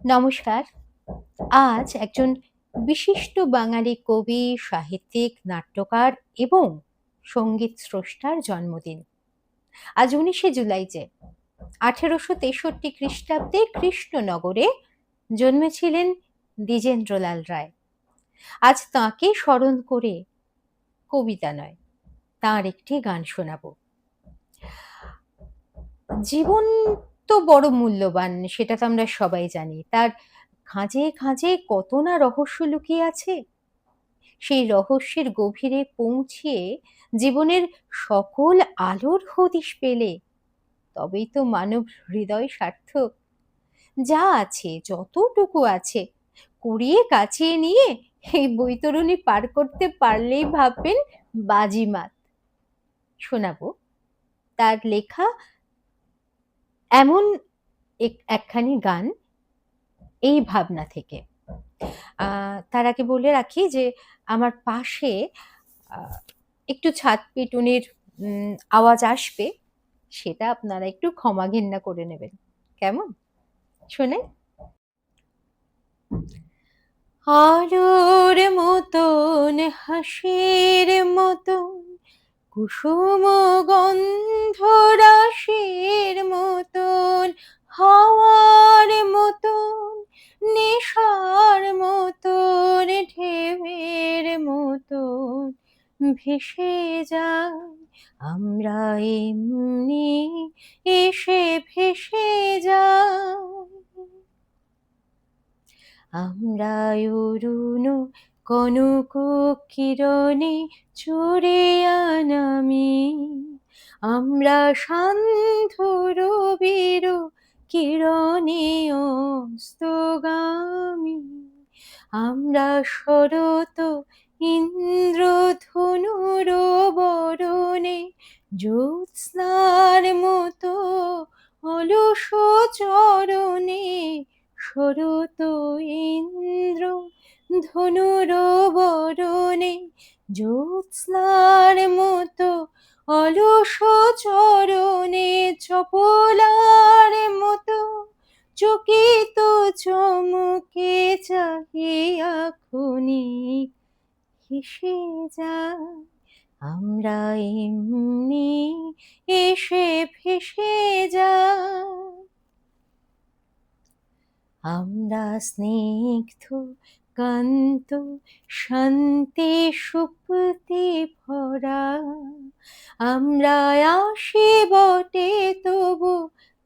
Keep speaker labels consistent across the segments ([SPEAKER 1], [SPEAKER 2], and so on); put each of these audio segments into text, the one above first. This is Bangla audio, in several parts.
[SPEAKER 1] নমস্কার। আজ একজন বিশিষ্ট বাঙালি কবি, সাহিত্যিক, নাট্যকার এবং সঙ্গীত স্রষ্টার জন্মদিন। আজ ১৯শে জুলাই যে ১৮৬৩ খ্রিস্টাব্দে কৃষ্ণনগরে জন্মেছিলেন দ্বিজেন্দ্রলাল রায়। আজ তাঁকে স্মরণ করে কবিতা নয়, তাঁর একটি গান শোনাব। জীবন তো বড় মূল্যবান, সেটা তো আমরা সবাই জানি। তার খাঁজে খাঁজে কত না রহস্য লুকিয়ে আছে। সেই রহস্যের গভীরে পৌঁছিয়ে জীবনের সকল আলোর হদিশ পেলে তবেই তো মানব হৃদয় সার্থক। যা আছে, যতটুকু আছে, কুড়িয়ে কাচিয়ে নিয়ে এই বৈতরণী পার করতে পারলেই ভাববেন বাজিমাত। শোনাবো তার লেখা এমন একখানি গান, এই ভাবনা থেকে। তার আগে বলে রাখি যে আমার পাশে একটু ছাদ পিটুনির আওয়াজ আসবে, সেটা আপনারা একটু ক্ষমা ঘেন্না করে নেবেন। কেমন? শোনাই? আলোর মতন, হাসির মতন, কুসুম গন্ধ রাশির মতন, হাওয়ার মতন, নেশার মতন, ঢেউয়ের মতন ভেসে যায় আমরা এমনি, এসে ভেসে যাই আমরা অরুণ কনক কিরণে চড়ে আনামি, আমরা সান্ধ্য রবির কিরণে অস্তগামী, আমরা শরৎ ইন্দ্রধনুর বরণে জ্যোৎস্নার মতো অলস চরণে, শরৎ ইন্দ্র ধনুর বরণে জ্যোৎস্নার মতো অলস চরণে, চপলার মতো চকিত চমকে চাহিয়া ক্ষণিক হেসে যায় আমরা এমনি, এসে ভেসে যাই আমরা স্নিগ্ধ কান্ত শান্তি সুপ্তি ভরা, আমরা আসি বটে তবু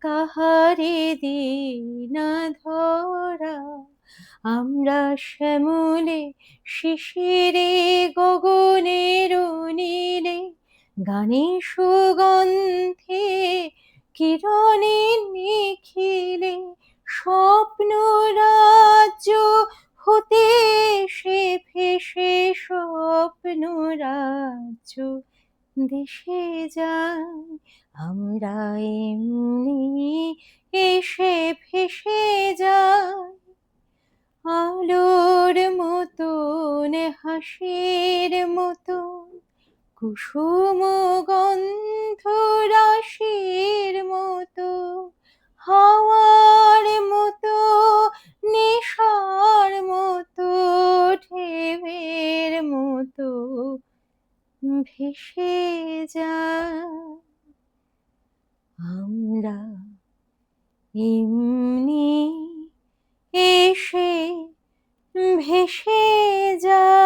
[SPEAKER 1] কাহারে দিনা ধরা, আমরা শ্যামলে শিশিরে গগনের নীলে, গানে সুগন্ধে কিরণে নিখিলে, স্বপ্ন রাজ্য হতে সে ভেসে স্বপ্ন রাজ্য দেশে যায় আমরা এমনি, এসে ভেসে যাই আলোর মতন, হাসির মতন, কুসুম গন্ধ রাশির মতো, হাওয়ার মতো, নেশার মতো, ঢেউয়ের মতো ভেসে যায় আমরা এমনি, এসে ভেসে যায়।